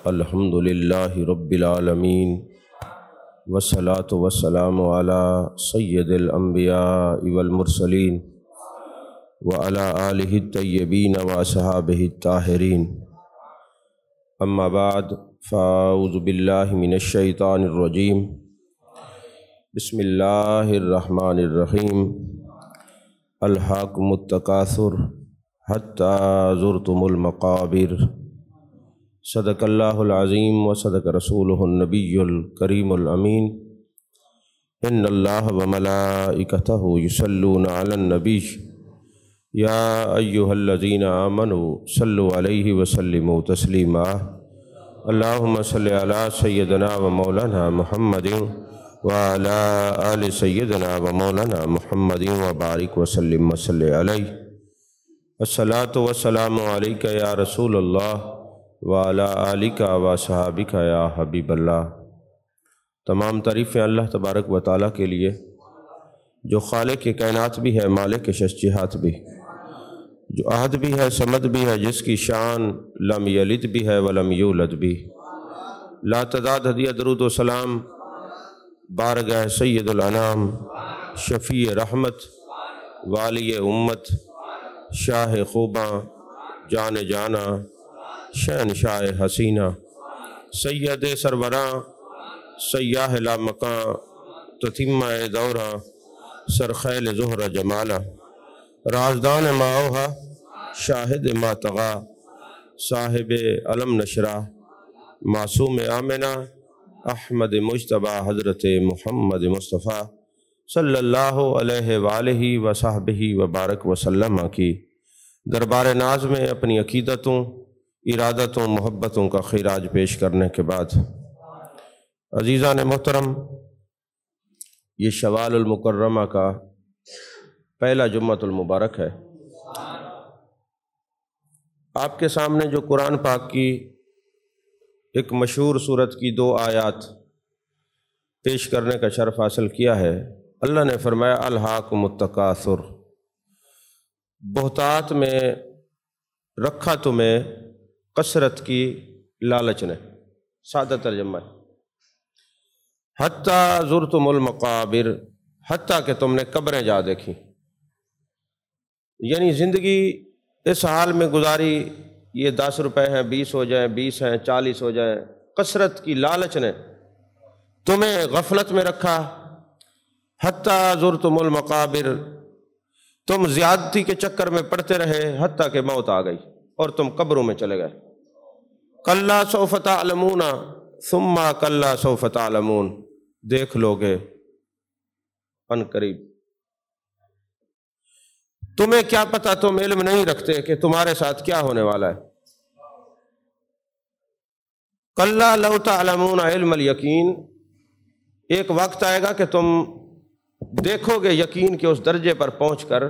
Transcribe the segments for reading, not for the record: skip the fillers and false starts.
الحمد للہ رب العالمین والصلاة والسلام علی سید الانبیاء والمرسلین وعلی آلہ الطیبین واصحابہ الطاہرین اما بعد فاعوذ باللہ من الشیطان الرجیم بسم اللہ الرحمن الرحیم الہاکم التکاثر حتی زرتم المقابر صدق اللہ العظیم و صدق رسولہ النبی الکریم الامین ان اللہ و ملائکتہ یصلون علی النبی یا ایہا الذین آمنوا صلوا علیہ وسلموا تسلیما اللہم صلی علی سیدنا و مولانا محمد وعلی آل سیدنا و مولانا محمد وبارک وسلم وصلی علیہ الصلاۃ والسلام علیک یا رسول اللہ وعلی آلک و صحابک یا حبیب اللہ۔ تمام تعریفیں اللہ تبارک و تعالیٰ کے لیے جو خالق کائنات بھی ہے، مالک ششجہات بھی، جو احد بھی ہے، صمد بھی ہے، جس کی شان لم یلد بھی ہے ولم یولد بھی۔ لا تعداد ہدیہ درود و سلام بارگاہ سید الانام، شفیع رحمت، والی امت، شاہ خوباں، جان جانا، شہنشاہ حسینہ، سید سروراں، سیاہ لامکاں، تتمہ دوراں، سرخیل زہرہ جمالہ، رازدان ماؤہا، شاہد ما طغا، صاحب علم نشرہ، معصوم آمنہ، احمد مجتبی حضرت محمد مصطفیٰ صلی اللہ علیہ وآلہ وصحبہ وبارک وسلم کی دربار ناز میں اپنی عقیدتوں، ارادتوں، محبتوں کا خراج پیش کرنے کے بعد، عزیزان محترم، یہ شوال المکرمہ کا پہلا جمعۃ المبارک ہے۔ آپ کے سامنے جو قرآن پاک کی ایک مشہور سورت کی 2 آیات پیش کرنے کا شرف حاصل کیا ہے، اللہ نے فرمایا الہاکم التکاثر، بہتات میں رکھا تمہیں کثرت کی لالچ نے، سادہ ترجمہ ہے، حتیٰ زرتم المقابر، حتیٰ کہ تم نے قبریں جا دیکھی، یعنی زندگی اس حال میں گزاری، یہ 10 روپے ہیں 20 ہو جائیں، 20 ہیں 40 ہو جائیں، کثرت کی لالچ نے تمہیں غفلت میں رکھا۔ حتیٰ زرتم المقابر، تم زیادتی کے چکر میں پڑتے رہے حتیٰ کہ موت آ گئی اور تم قبروں میں چلے گئے۔ کلا سوف تعلمون ثم کلا سوف تعلمون، دیکھ لو گے ان قریب۔ تمہیں کیا پتہ، تم علم نہیں رکھتے کہ تمہارے ساتھ کیا ہونے والا ہے۔ کلا لو تعلمون علم الیقین، ایک وقت آئے گا کہ تم دیکھو گے یقین کے اس درجے پر پہنچ کر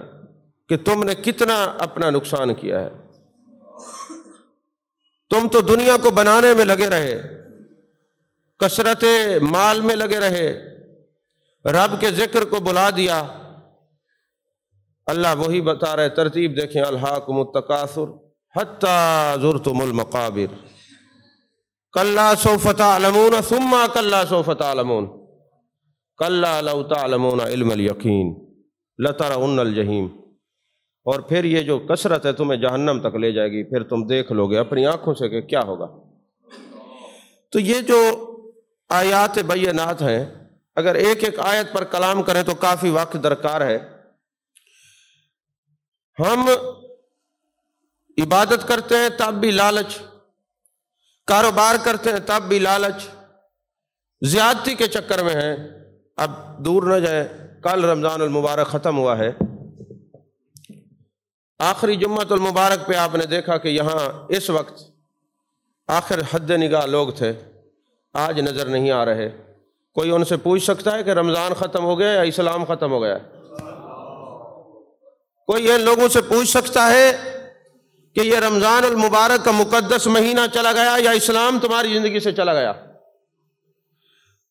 کہ تم نے کتنا اپنا نقصان کیا ہے۔ تم تو دنیا کو بنانے میں لگے رہے، کثرت مال میں لگے رہے، رب کے ذکر کو بلا دیا۔ اللہ وہی بتا رہے، ترتیب دیکھیں، الہاکم التکاثر حتی زرتم المقابر، کلا سوف تعلمون ثم کلا سوف تعلمون، کلا لو تعلمون علم الیقین لترون الجحیم۔ اور پھر یہ جو کثرت ہے تمہیں جہنم تک لے جائے گی، پھر تم دیکھ لو گے اپنی آنکھوں سے کہ کیا ہوگا۔ تو یہ جو آیات بینات ہیں، اگر ایک ایک آیت پر کلام کریں تو کافی وقت درکار ہے۔ ہم عبادت کرتے ہیں تب بھی لالچ، کاروبار کرتے ہیں تب بھی لالچ، زیادتی کے چکر میں ہیں۔ اب دور نہ جائیں، کل رمضان المبارک ختم ہوا ہے، آخری جمعۃ المبارک پہ آپ نے دیکھا کہ یہاں اس وقت آخر حد نگاہ لوگ تھے، آج نظر نہیں آ رہے۔ کوئی ان سے پوچھ سکتا ہے کہ رمضان ختم ہو گیا یا اسلام ختم ہو گیا؟ کوئی ان لوگوں سے پوچھ سکتا ہے کہ یہ رمضان المبارک کا مقدس مہینہ چلا گیا یا اسلام تمہاری زندگی سے چلا گیا؟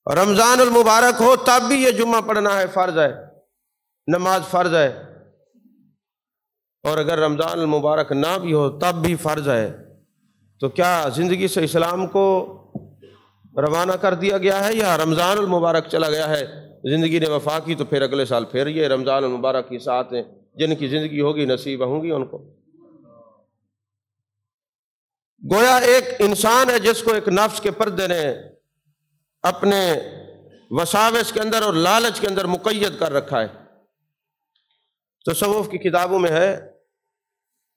رمضان المبارک ہو تب بھی یہ جمعہ پڑھنا ہے، فرض ہے، نماز فرض ہے، اور اگر رمضان المبارک نہ بھی ہو تب بھی فرض ہے۔ تو کیا زندگی سے اسلام کو روانہ کر دیا گیا ہے یا رمضان المبارک چلا گیا ہے، زندگی نے وفا کی تو پھر اگلے سال پھر یہ رمضان المبارک کی ساتیں جن کی زندگی ہوگی نصیب ہوں گی ان کو؟ گویا ایک انسان ہے جس کو ایک نفس کے پردے نے اپنے وساوس کے اندر اور لالچ کے اندر مقید کر رکھا ہے۔ تصوف کی کتابوں میں ہے،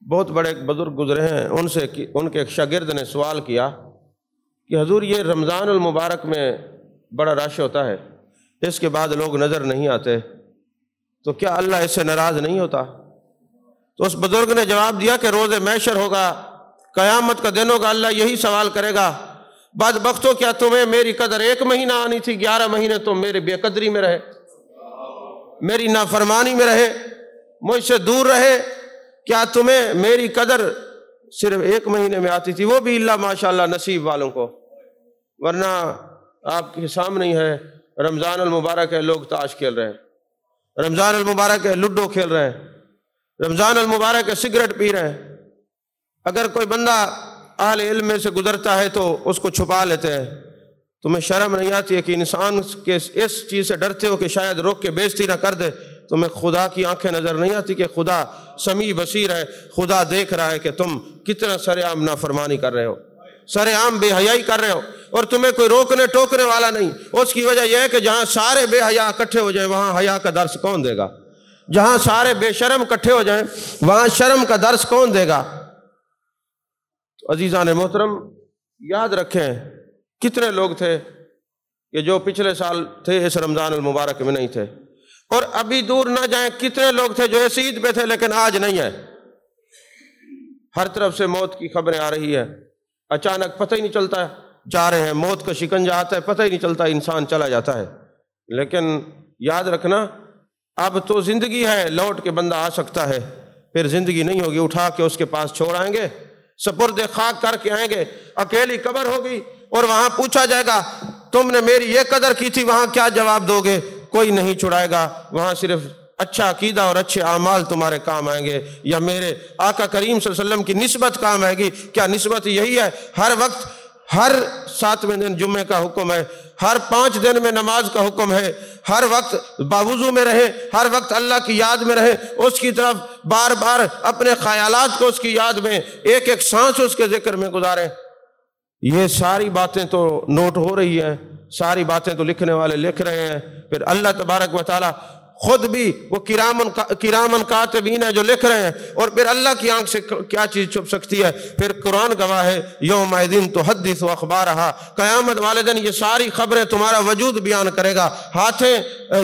بہت بڑے ایک بزرگ گزرے ہیں، ان کے ایک شاگرد نے سوال کیا کہ حضور یہ رمضان المبارک میں بڑا رش ہوتا ہے، اس کے بعد لوگ نظر نہیں آتے، تو کیا اللہ اس سے ناراض نہیں ہوتا؟ تو اس بزرگ نے جواب دیا کہ روز محشر ہوگا، قیامت کا دن ہوگا، اللہ یہی سوال کرے گا بدبختوں کیا تمہیں میری قدر 1 مہینہ آنی تھی، 11 مہینے تم میری بے قدری میں رہے، میری نافرمانی میں رہے، مجھ سے دور رہے، کیا تمہیں میری قدر صرف 1 مہینے میں آتی تھی، وہ بھی اللہ ماشاءاللہ نصیب والوں کو، ورنہ آپ کے سامنے ہی ہے رمضان المبارک ہے، لوگ تاش کھیل رہے ہیں، رمضان المبارک ہے لوڈو کھیل رہے ہیں، رمضان المبارک ہے سگریٹ پی رہے ہیں۔ اگر کوئی بندہ اہل علم میں سے گزرتا ہے تو اس کو چھپا لیتے ہیں۔ تمہیں شرم نہیں آتی ہے کہ انسان کے اس چیز سے ڈرتے ہو کہ شاید روک کے بےزتی نہ کر دے؟ تمہیں خدا کی آنکھیں نظر نہیں آتی کہ خدا سمیع بصیر ہے، خدا دیکھ رہا ہے کہ تم کتنا سر عام نافرمانی کر رہے ہو، سر عام بے حیائی کر رہے ہو، اور تمہیں کوئی روکنے ٹوکنے والا نہیں۔ اس کی وجہ یہ ہے کہ جہاں سارے بے حیا اکٹھے ہو جائیں وہاں حیا کا درس کون دے گا؟ جہاں سارے بے شرم اکٹھے ہو جائیں وہاں شرم کا درس کون دے گا؟ تو عزیزان محترم یاد رکھیں، کتنے لوگ تھے کہ جو پچھلے سال تھے اس رمضان المبارک میں نہیں تھے، اور ابھی دور نہ جائیں کتنے لوگ تھے جو اس عید پہ تھے لیکن آج نہیں ہے۔ ہر طرف سے موت کی خبریں آ رہی ہیں، اچانک پتہ ہی نہیں چلتا جا رہے ہیں، موت کا شکنجہ آتا ہے، پتہ ہی نہیں چلتا انسان چلا جاتا ہے۔ لیکن یاد رکھنا اب تو زندگی ہے، لوٹ کے بندہ آ سکتا ہے، پھر زندگی نہیں ہوگی، اٹھا کے اس کے پاس چھوڑ آئیں گے، سپرد خاک کر کے آئیں گے، اکیلی قبر ہوگی اور وہاں پوچھا جائے گا تم نے میری یہ قدر کی تھی، وہاں کیا جواب دو گے؟ کوئی نہیں چھڑائے گا، وہاں صرف اچھا عقیدہ اور اچھے اعمال تمہارے کام آئیں گے، یا میرے آقا کریم صلی اللہ علیہ وسلم کی نسبت کام آئے گی۔ کیا نسبت یہی ہے؟ ہر وقت، ہر 7ویں دن جمعے کا حکم ہے، ہر 5 دن میں نماز کا حکم ہے، ہر وقت باوضو میں رہیں، ہر وقت اللہ کی یاد میں رہیں، اس کی طرف بار بار اپنے خیالات کو اس کی یاد میں، ایک ایک سانس اس کے ذکر میں گزاریں۔ یہ ساری باتیں تو نوٹ ہو رہی ہیں، ساری باتیں تو لکھنے والے لکھ رہے ہیں، پھر اللہ تبارک و تعالیٰ خود بھی وہ کرامن کاتبین ہے جو لکھ رہے ہیں، اور پھر اللہ کی آنکھ سے کیا چیز چھپ سکتی ہے؟ پھر قرآن گواہ ہے، یومئذ تحدث اخبارہا، قیامت والے دن یہ ساری خبریں تمہارا وجود بیان کرے گا۔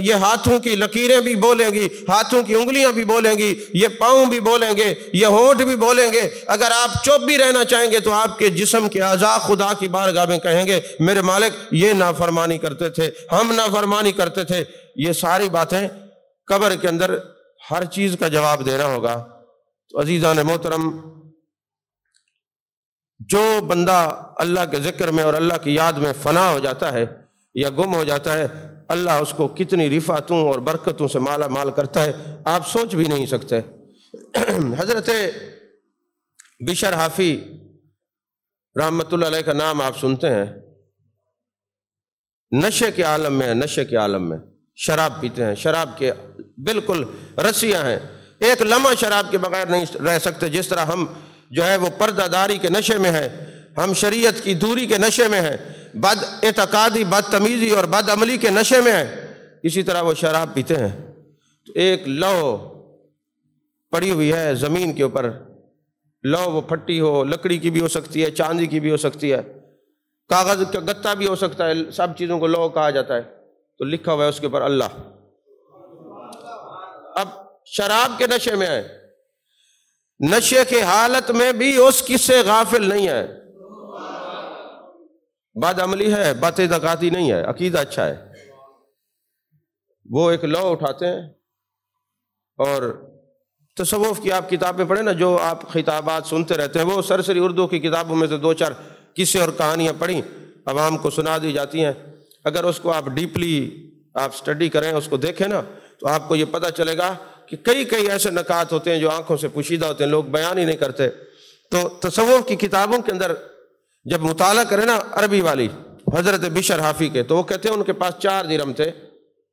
یہ ہاتھوں کی لکیریں بھی بولیں گی، ہاتھوں کی انگلیاں بھی بولیں گی، یہ پاؤں بھی بولیں گے، یہ ہونٹ بھی بولیں گے۔ اگر آپ چپ بھی رہنا چاہیں گے تو آپ کے جسم کے اعضاء خدا کی بارگاہ میں کہیں گے میرے مالک یہ نافرمانی کرتے تھے، ہم نافرمانی کرتے تھے۔ یہ ساری باتیں قبر کے اندر ہر چیز کا جواب دینا ہوگا۔ تو عزیزان محترم، جو بندہ اللہ کے ذکر میں اور اللہ کی یاد میں فنا ہو جاتا ہے یا گم ہو جاتا ہے، اللہ اس کو کتنی رفعتوں اور برکتوں سے مالا مال کرتا ہے آپ سوچ بھی نہیں سکتے۔ حضرت بشر حافی رحمت اللہ علیہ کا نام آپ سنتے ہیں، نشے کے عالم میں، نشے کے عالم میں شراب پیتے ہیں، شراب کے بالکل رسیاں ہیں، ایک لمحہ شراب کے بغیر نہیں رہ سکتے۔ جس طرح ہم جو ہے وہ پردہ داری کے نشے میں ہیں، ہم شریعت کی دوری کے نشے میں ہیں، بد اعتقادی، بد تمیزی اور بد عملی کے نشے میں ہیں، اسی طرح وہ شراب پیتے ہیں۔ تو ایک لو پڑی ہوئی ہے زمین کے اوپر، لو وہ پھٹی ہو، لکڑی کی بھی ہو سکتی ہے، چاندی کی بھی ہو سکتی ہے، کاغذ کا گتا بھی ہو سکتا ہے، سب چیزوں کو لو کہا جاتا ہے، تو لکھا ہوا ہے اس کے اوپر اللہ۔ اب شراب کے نشے میں ہے، نشے کے حالت میں بھی اس کس سے غافل نہیں ہے، بد عملی ہے، بد اعتقادی نہیں ہے، عقیدہ اچھا ہے۔ وہ ایک لو اٹھاتے ہیں، اور تصوف کی آپ کتابیں پڑھیں نا، جو آپ خطابات سنتے رہتے ہیں، وہ سرسری اردو کی کتابوں میں سے 2-4 قصے اور کہانیاں پڑھیں، عوام کو سنا دی جاتی ہیں۔ اگر اس کو آپ ڈیپلی آپ سٹڈی کریں، اس کو دیکھیں نا، تو آپ کو یہ پتہ چلے گا کہ کئی ایسے نکات ہوتے ہیں جو آنکھوں سے پوشیدہ ہوتے ہیں، لوگ بیان ہی نہیں کرتے۔ تو تصوف کی کتابوں کے اندر جب مطالعہ کرے نا عربی والی حضرت بشر حافی کے، تو وہ کہتے ہیں ان کے پاس 4 درہم تھے،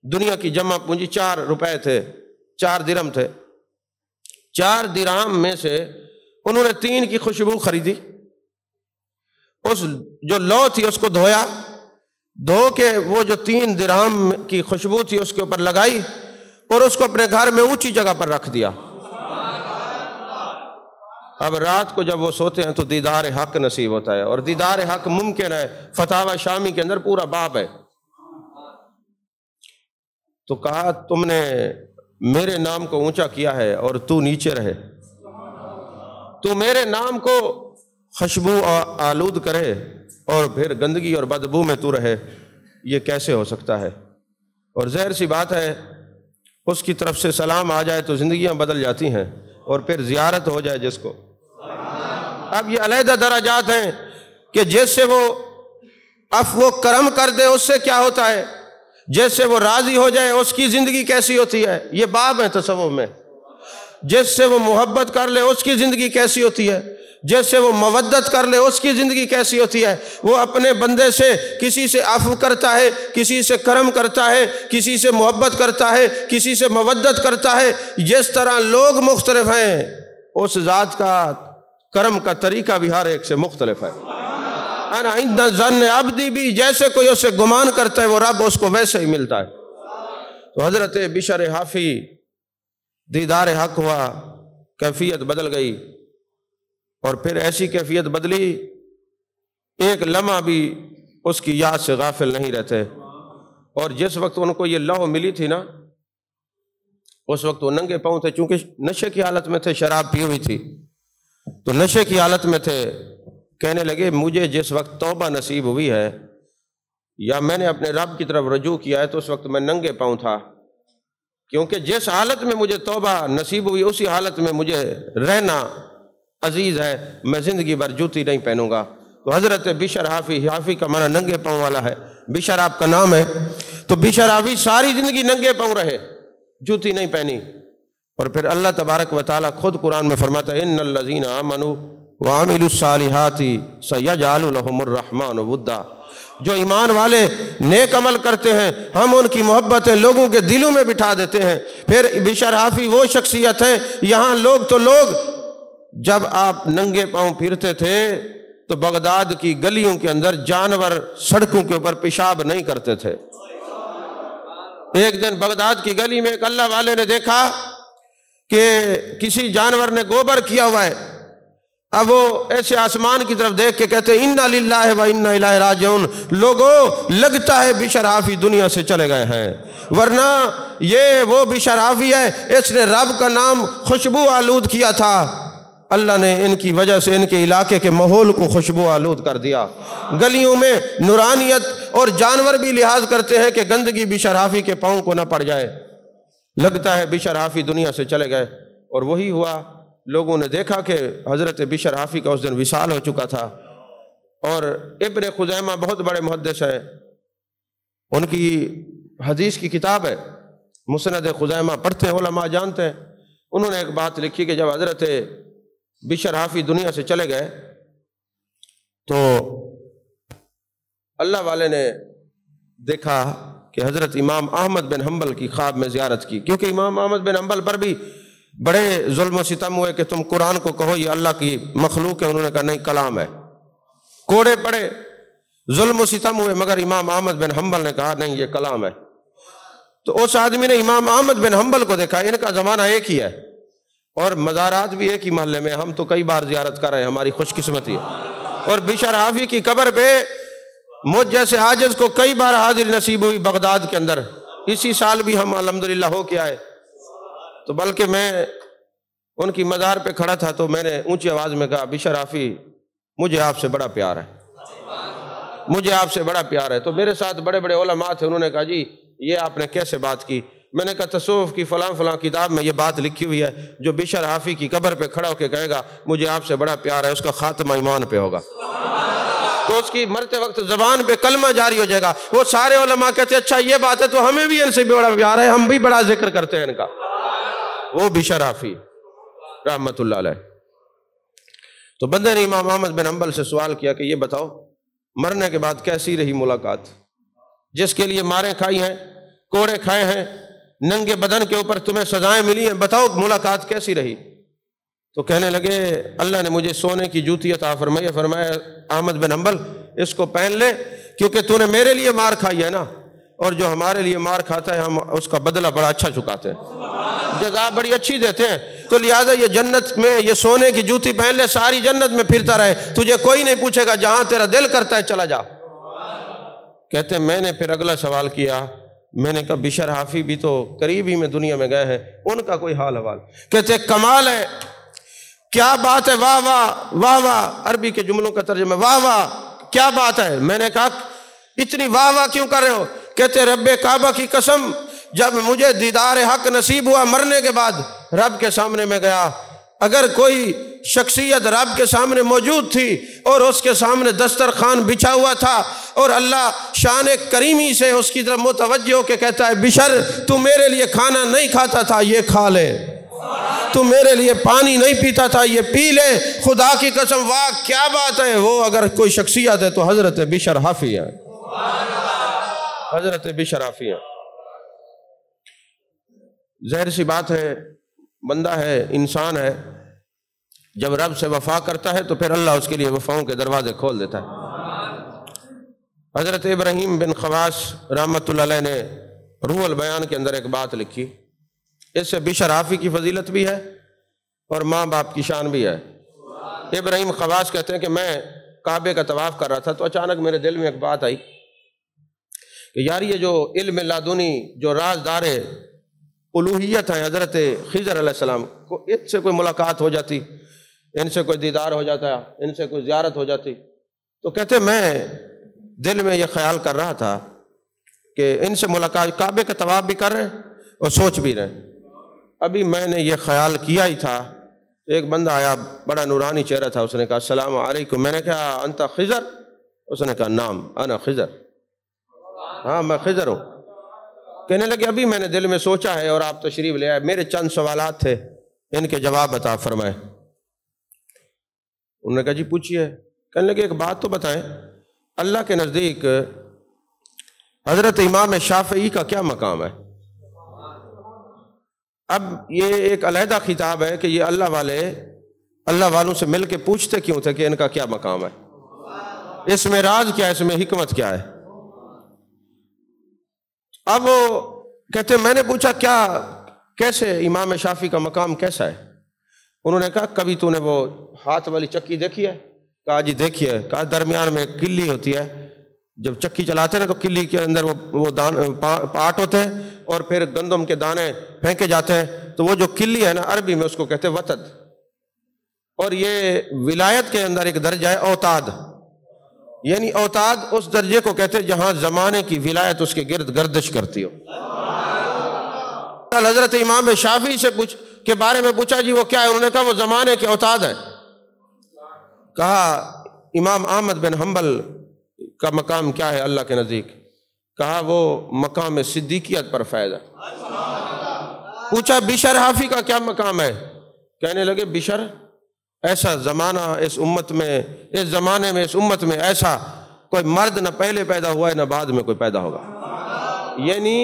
دنیا کی جمع پونجی 4 روپے تھے، 4 درہم تھے۔ 4 درہم میں سے انہوں نے 3 کی خوشبو خریدی، اس جو لو تھی اس کو دھویا، دھو کے وہ جو 3 درہم کی خوشبو تھی اس کے اوپر لگائی اور اس کو اپنے گھر میں اونچی جگہ پر رکھ دیا۔ اب رات کو جب وہ سوتے ہیں تو دیدار حق نصیب ہوتا ہے، اور دیدار حق ممکن ہے۔ فتاوی شامی کے اندر پورا باب ہے۔ تو کہا تم نے میرے نام کو اونچا کیا ہے اور تو نیچے رہے، تو میرے نام کو خوشبو آلود کرے اور پھر گندگی اور بدبو میں تو رہے، یہ کیسے ہو سکتا ہے؟ اور ظاہر سی بات ہے اس کی طرف سے سلام آ جائے تو زندگیاں بدل جاتی ہیں، اور پھر زیارت ہو جائے جس کو۔ اب یہ علیحدہ درجات ہیں کہ جیسے وہ عفو و کرم کر دے اس سے کیا ہوتا ہے، جیسے وہ راضی ہو جائے اس کی زندگی کیسی ہوتی ہے، یہ باب ہے تصوف میں۔ جس سے وہ محبت کر لے اس کی زندگی کیسی ہوتی ہے، جیسے وہ مودت کر لے اس کی زندگی کیسی ہوتی ہے۔ وہ اپنے بندے سے کسی سے عفو کرتا ہے، کسی سے کرم کرتا ہے، کسی سے محبت کرتا ہے، کسی سے مودت کرتا ہے۔ جس طرح لوگ مختلف ہیں اس ذات کا کرم کا طریقہ بھی ہر ایک سے مختلف ہے۔ انا عند ظن عبدی بھی، جیسے کوئی اسے گمان کرتا ہے وہ رب اس کو ویسے ہی ملتا ہے۔ تو حضرت بشر حافی دیدار حق ہوا، کیفیت بدل گئی، اور پھر ایسی کیفیت بدلی ایک لمحہ بھی اس کی یاد سے غافل نہیں رہتے۔ اور جس وقت ان کو یہ لوح ملی تھی نا، اس وقت وہ ننگے پاؤں تھے، چونکہ نشے کی حالت میں تھے، شراب پی ہوئی تھی تو نشے کی حالت میں تھے۔ کہنے لگے مجھے جس وقت توبہ نصیب ہوئی ہے یا میں نے اپنے رب کی طرف رجوع کیا ہے تو اس وقت میں ننگے پاؤں تھا، کیونکہ جس حالت میں مجھے توبہ نصیب ہوئی اسی حالت میں مجھے رہنا عزیز ہے، میں زندگی بھر جوتی نہیں پہنوں گا۔ تو حضرت بشر حافی کا معنی ننگے پاؤں والا ہے، بشر آپ کا نام ہے۔ تو بشر حافی ساری زندگی ننگے پاؤں رہے، جوتی نہیں پہنی۔ اور پھر اللہ تبارک و تعالیٰ خود قرآن میں فرماتا ہے ان الذین آمنوا وعملوا الصالحات سیجعل لهم الرحمن ودا، جو ایمان والے نیک عمل کرتے ہیں ہم ان کی محبتیں لوگوں کے دلوں میں بٹھا دیتے ہیں۔ پھر بشر حافی وہ شخصیت ہے، یہاں لوگ تو لوگ جب آپ ننگے پاؤں پھرتے تھے تو بغداد کی گلیوں کے اندر جانور سڑکوں کے اوپر پیشاب نہیں کرتے تھے۔ ایک دن بغداد کی گلی میں ایک اللہ والے نے دیکھا کہ کسی جانور نے گوبر کیا ہوا ہے۔ اب وہ ایسے آسمان کی طرف دیکھ کے کہتے ہیں انا للہ و انا الیہ راجعون، لوگوں لگتا ہے بشر حافی دنیا سے چلے گئے ہیں، ورنہ یہ وہ بشر حافی ہے، اس نے رب کا نام خوشبو آلود کیا تھا، اللہ نے ان کی وجہ سے ان کے علاقے کے ماحول کو خوشبو آلود کر دیا۔ گلیوں میں نورانیت اور جانور بھی لحاظ کرتے ہیں کہ گندگی بشر حافی کے پاؤں کو نہ پڑ جائے، لگتا ہے بشر حافی دنیا سے چلے گئے۔ اور وہی ہوا، لوگوں نے دیکھا کہ حضرت بشر حافی کا اس دن وصال ہو چکا تھا۔ اور ابن خزیمہ بہت بڑے محدث ہیں، ان کی حدیث کی کتاب ہے مسند خزیمہ، پڑھتے ہیں علماء جانتے ہیں۔ انہوں نے ایک بات لکھی کہ جب حضرت بشر حافی دنیا سے چلے گئے تو اللہ والے نے دیکھا کہ حضرت امام احمد بن حنبل کی خواب میں زیارت کی، کیونکہ امام احمد بن حنبل پر بھی بڑے ظلم و ستم ہوئے کہ تم قرآن کو کہو یہ اللہ کی مخلوق ہے، انہوں نے کہا نہیں کلام ہے، کوڑے پڑے، ظلم و ستم ہوئے، مگر امام احمد بن حنبل نے کہا نہیں یہ کلام ہے۔ تو اس آدمی نے امام احمد بن حنبل کو دیکھا، ان کا زمانہ ایک ہی ہے اور مزارات بھی ایک ہی محلے میں، ہم تو کئی بار زیارت کر رہے ہیں، ہماری خوش قسمتی ہے۔ اور بشر حافی کی قبر پہ مجھ جیسے عاجز کو کئی بار حاضر نصیب ہوئی بغداد کے اندر، اسی سال بھی ہم الحمدللہ ہو کے آئے۔ تو بلکہ میں ان کی مزار پہ کھڑا تھا تو میں نے اونچی آواز میں کہا بشر حافی مجھے آپ سے بڑا پیار ہے، مجھے آپ سے بڑا پیار ہے۔ تو میرے ساتھ بڑے بڑے علماء تھے، انہوں نے کہا جی یہ آپ نے کیسے بات کی؟ میں نے کہا تصوف کی فلاں فلاں کتاب میں یہ بات لکھی ہوئی ہے، جو بشر حافی کی قبر پہ کھڑا ہو کے کہے گا مجھے آپ سے بڑا پیار ہے، اس کا خاتمہ ایمان پہ ہوگا، تو اس کی مرتے وقت زبان پہ کلمہ جاری ہو جائے گا۔ وہ سارے علماء کہتے ہیں اچھا یہ بات ہے تو ہمیں بھی ان سے بھی بڑا پیار ہے، ہم بھی بڑا ذکر کرتے ہیں ان کا۔ وہ بشر حافی رحمت اللہ علیہ۔ تو بندے نے امام احمد بن حنبل سے سوال کیا کہ یہ بتاؤ مرنے کے بعد کیسی رہی ملاقات؟ جس کے لیے ماریں کھائی ہیں، کوڑے کھائے ہیں، ننگے بدن کے اوپر تمہیں سزائیں ملی ہیں، بتاؤ ملاقات کیسی رہی؟ تو کہنے لگے اللہ نے مجھے سونے کی جوتی عطا فرمائی، فرمایا احمد بن حنبل اس کو پہن لے، کیونکہ تو نے میرے لیے مار کھائی ہے نا، اور جو ہمارے لیے مار کھاتا ہے ہم اس کا بدلہ بڑا اچھا چکاتے ہیں، جزا بڑی اچھی دیتے ہیں، تو لہٰذا یہ جنت میں یہ سونے کی جوتی پہن لے، ساری جنت میں پھرتا رہے، تجھے کوئی نہیں پوچھے گا، جہاں تیرا دل کرتا ہے چلا جا۔ کہتے ہیں میں نے پھر اگلا سوال کیا، میں نے کہا بشر حافی بھی تو قریب ہی میں دنیا میں گئے ہیں، ان کا کوئی حال حوال؟ کہتے ہیں کمال ہے، کیا بات ہے، واہ واہ واہ واہ، عربی کے جملوں کا ترجمہ واہ واہ کیا بات ہے۔ میں نے کہا اتنی واہ واہ کیوں کر رہے ہو؟ کہتے رب کعبہ کی قسم، جب مجھے دیدار حق نصیب ہوا مرنے کے بعد، رب کے سامنے میں گیا، اگر کوئی شخصیت رب کے سامنے موجود تھی اور اس کے سامنے دسترخوان بچھا ہوا تھا اور اللہ شان کریمی سے اس کی طرف متوجہ ہو کے کہتا ہے بشر تو میرے لیے کھانا نہیں کھاتا تھا، یہ کھا لے، تو میرے لیے پانی نہیں پیتا تھا، یہ پی لے، خدا کی قسم واہ کیا بات ہے۔ وہ اگر کوئی شخصیت ہے تو حضرت بشر حافی ہے، حضرت بشر حافی ہے۔ ظاہر سی بات ہے، بندہ ہے، انسان ہے، جب رب سے وفا کرتا ہے تو پھر اللہ اس کے لیے وفاؤں کے دروازے کھول دیتا ہے۔ حضرت ابراہیم بن خواص رحمۃ اللہ علیہ نے روح البیان کے اندر ایک بات لکھی، اس سے بشر حافی کی فضیلت بھی ہے اور ماں باپ کی شان بھی ہے۔ ابراہیم خواص کہتے ہیں کہ میں کعبے کا طواف کر رہا تھا تو اچانک میرے دل میں ایک بات آئی کہ یار یہ جو علم لدنی جو رازدار الوہیت ہے حضرت خضر علیہ السلام کو، ان سے کوئی ملاقات ہو جاتی، ان سے کوئی دیدار ہو جاتا، ان سے کوئی زیارت ہو جاتی، تو کہتے میں دل میں یہ خیال کر رہا تھا کہ ان سے ملاقات، کعبے کا طواف بھی کر رہے اور سوچ بھی رہے، ابھی میں نے یہ خیال کیا ہی تھا، ایک بندہ آیا بڑا نورانی چہرہ تھا، اس نے کہا السلام علیکم، میں نے کہا انت خضر؟ اس نے کہا نام انا خضر، ہاں میں خضر ہوں۔ کہنے لگے ابھی میں نے دل میں سوچا ہے اور آپ تشریف لے آئے، میرے چند سوالات تھے، ان کے جواب عطا فرمائے۔ انہوں نے کہا جی پوچھئے۔ کہنے لگے ایک بات تو بتائیں، اللہ کے نزدیک حضرت امام شافعی کا کیا مقام ہے؟ اب یہ ایک علیحدہ خطاب ہے کہ یہ اللہ والوں سے مل کے پوچھتے کیوں تھے کہ ان کا کیا مقام ہے، اس میں راز کیا ہے، اس میں حکمت کیا ہے؟ اب وہ کہتے میں نے پوچھا کیا کیسے امام شافعی کا مقام کیسا ہے؟ انہوں نے کہا کبھی تو نے وہ ہاتھ والی چکی دیکھی ہے؟ کہا جی دیکھی ہے۔ کہا درمیان میں کلی ہوتی ہے، جب چکی چلاتے ہیں تو کلی کے اندر وہ پاٹ ہوتے ہیں اور پھر گندم کے دانے پھینکے جاتے ہیں، تو وہ جو کلی ہے نا عربی میں اس کو کہتے ہیں وتد، اور یہ ولایت کے اندر ایک درجہ ہے اوتاد، یعنی اوتاد اس درجے کو کہتے ہیں جہاں زمانے کی ولایت اس کے گرد گردش کرتی ہو۔ حضرت امام شافعی سے کے بارے میں پوچھا جی وہ کیا ہے؟ انہوں نے کہا وہ زمانے کے اوتاد ہے۔ کہا امام احمد بن حنبل کا مقام کیا ہے اللہ کے نزدیک؟ کہا وہ مقام صدیقیت پر فائز ہے۔ پوچھا بشر حافی کا کیا مقام ہے؟ کہنے لگے بشر ایسا زمانہ اس امت میں، اس زمانے میں، اس امت میں ایسا کوئی مرد نہ پہلے پیدا ہوا ہے نہ بعد میں کوئی پیدا ہوگا، یعنی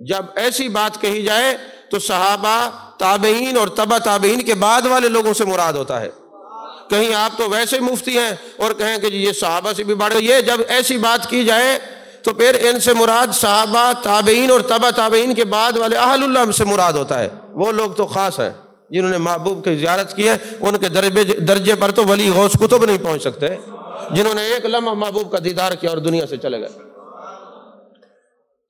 جب ایسی بات کہی جائے تو صحابہ، تابعین اور تبع تابعین کے بعد والے لوگوں سے مراد ہوتا ہے۔ کہیں آپ تو ویسے مفتی ہیں اور کہیں کہ یہ صحابہ سے بھی بڑے، یہ جب ایسی بات کی جائے تو پھر ان سے مراد صحابہ، تابعین اور تبع تابعین کے بعد والے اہل اللہ سے مراد ہوتا ہے۔ وہ لوگ تو خاص ہیں جنہوں نے محبوب کی زیارت کی ہے، ان کے درجے پر تو ولی غوث کتب نہیں پہنچ سکتے، جنہوں نے ایک لمحہ محبوب کا دیدار کیا اور دنیا سے چلے گئے۔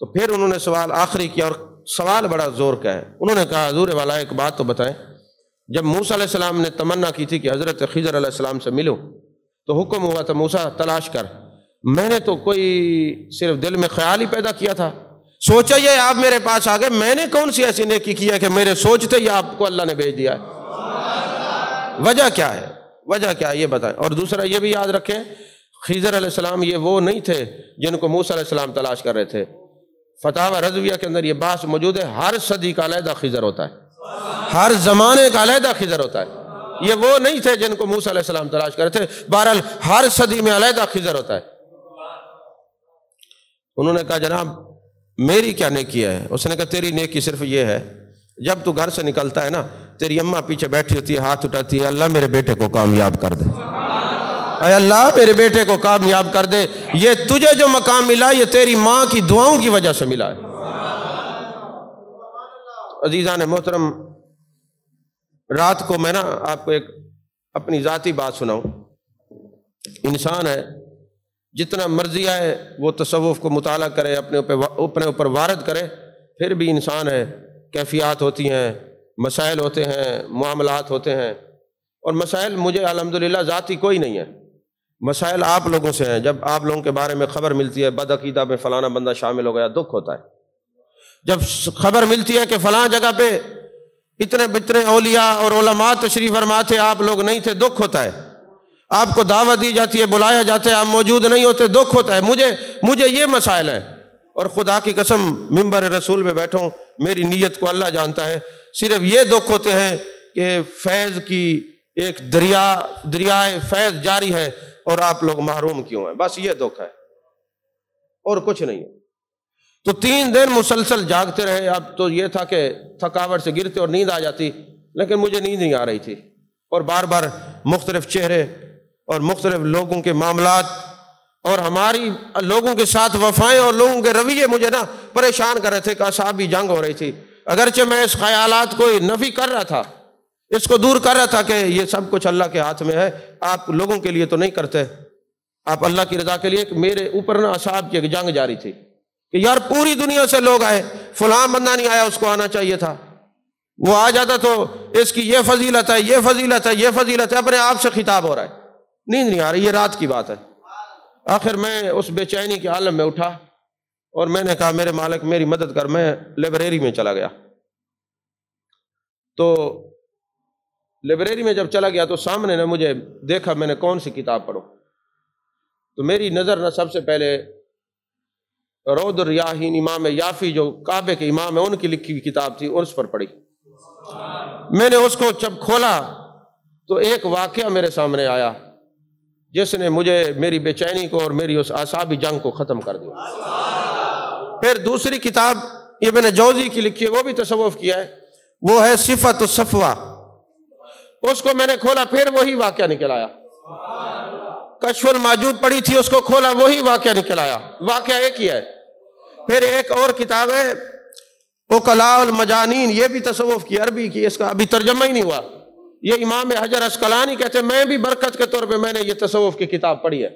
تو پھر انہوں نے سوال آخری کیا اور سوال بڑا زور کا ہے۔ انہوں نے کہا حضور والا ایک بات تو بتائیں، جب موسیٰ علیہ السلام نے تمنا کی تھی کہ حضرت خضر علیہ السلام سے ملو تو حکم ہوا تھا موسیٰ تلاش کر، میں نے تو کوئی صرف دل میں خیال ہی پیدا کیا تھا، سوچا یہ آپ میرے پاس آ گئے، میں نے کون سی ایسی نیکی کی ہے کہ میرے سوچتے ہی آپ کو اللہ نے بھیج دیا ہے؟ وجہ کیا ہے؟ وجہ کیا ہے یہ بتائیں۔ اور دوسرا یہ بھی یاد رکھیں خضر علیہ السلام یہ وہ نہیں تھے جن کو موسیٰ علیہ السلام تلاش کر رہے تھے۔ فتاوی رضویہ کے اندر یہ بحث موجود ہے، ہر صدی کا علیحدہ خضر ہوتا ہے، ہر زمانے کا علیحدہ خضر ہوتا ہے۔ یہ وہ نہیں تھے جن کو موسیٰ علیہ السلام تلاش کر رہے تھے۔ بہرحال ہر صدی میں علیحدہ خضر ہوتا ہے۔ انہوں نے کہا جناب میری کیا نیکی ہے؟ اس نے کہا تیری نیکی صرف یہ ہے، جب تو گھر سے نکلتا ہے نا، تیری اماں پیچھے بیٹھی ہوتی ہے، ہاتھ اٹھاتی ہے، اللہ میرے بیٹے کو کامیاب کر دے، اے اللہ میرے بیٹے کو کامیاب کر دے، یہ تجھے جو مقام ملا یہ تیری ماں کی دعاؤں کی وجہ سے ملا ہے۔ عزیزان محترم، رات کو میں نا آپ کو ایک اپنی ذاتی بات سناؤں۔ انسان ہے، جتنا مرضی ہے وہ تصوف کو مطالعہ کرے، اپنے اوپر وارد کرے، پھر بھی انسان ہے، کیفیات ہوتی ہیں، مسائل ہوتے ہیں، معاملات ہوتے ہیں، اور مسائل مجھے الحمدللہ ذاتی کوئی نہیں ہے، مسائل آپ لوگوں سے ہیں۔ جب آپ لوگوں کے بارے میں خبر ملتی ہے بدعقیدہ میں فلانا بندہ شامل ہو گیا، دکھ ہوتا ہے۔ جب خبر ملتی ہے کہ فلاں جگہ پہ اتنے اولیاء اور علماء تشریف فرما تھے، آپ لوگ نہیں تھے، دکھ ہوتا ہے۔ آپ کو دعوت دی جاتی ہے، بلایا جاتا ہے، آپ موجود نہیں ہوتے، دکھ ہوتا ہے۔ مجھے یہ مسائل ہیں، اور خدا کی قسم منبر رسول میں بیٹھوں، میری نیت کو اللہ جانتا ہے، صرف یہ دکھ ہوتے ہیں کہ فیض کی ایک دریائے فیض جاری ہے اور آپ لوگ محروم کیوں ہیں، بس یہ دکھ ہے اور کچھ نہیں ہے۔ تو 3 دن مسلسل جاگتے رہے۔ اب تو یہ تھا کہ تھکاوٹ سے گرتے اور نیند آ جاتی، لیکن مجھے نیند نہیں آ رہی تھی، اور بار بار مختلف چہرے اور مختلف لوگوں کے معاملات اور ہماری لوگوں کے ساتھ وفائیں اور لوگوں کے رویے مجھے نا پریشان کر رہے تھے کہ اعصابی جنگ ہو رہی تھی۔ اگرچہ میں اس خیالات کو نفی کر رہا تھا، اس کو دور کر رہا تھا کہ یہ سب کچھ اللہ کے ہاتھ میں ہے، آپ لوگوں کے لیے تو نہیں کرتے، آپ اللہ کی رضا کے لیے۔ میرے اوپر نا اعصاب کی ایک جنگ جاری تھی کہ یار پوری دنیا سے لوگ آئے، فلاں بندہ نہیں آیا، اس کو آنا چاہیے تھا، وہ آ جاتا تو اس کی یہ فضیلت ہے، یہ فضیلت ہے، یہ فضیلت ہے، اپنے آپ سے خطاب ہو رہا ہے۔ نیند نہیں آ رہی، یہ رات کی بات ہے۔ آخر میں اس بے چینی کے عالم میں اٹھا اور میں نے کہا میرے مالک میری مدد کر۔ میں لائبریری میں چلا گیا، تو لائبریری میں جب چلا گیا تو سامنے نے مجھے دیکھا میں نے کون سی کتاب پڑھوں، تو میری نظر نہ سب سے پہلے روض الریاحین امام یافی جو کعبے کے امام ہیں ان کی لکھی ہوئی کتاب تھی، اور اس پر پڑھی۔ میں نے اس کو جب کھولا تو ایک واقعہ میرے سامنے آیا جس نے مجھے میری بے چینی کو اور میری اس اعصابی جنگ کو ختم کر دیا۔ پھر دوسری کتاب ابن جوزی کی لکھی ہے، وہ بھی تصوف کیا ہے، وہ ہے صفت الصفوہ۔ اس کو میں نے کھولا، پھر وہی واقعہ نکل آیا۔ کشف الموجود پڑھی تھی، اس کو کھولا، وہی واقعہ نکل آیا، واقعہ ایک ہی ہے۔ پھر ایک اور کتاب ہے عقلاء المجانین، یہ بھی تصوف کی، عربی کی، اس کا ابھی ترجمہ ہی نہیں ہوا۔ یہ امام حجر عسقلانی کہتے ہیں میں بھی برکت کے طور پہ میں نے یہ تصوف کی کتاب پڑھی ہے۔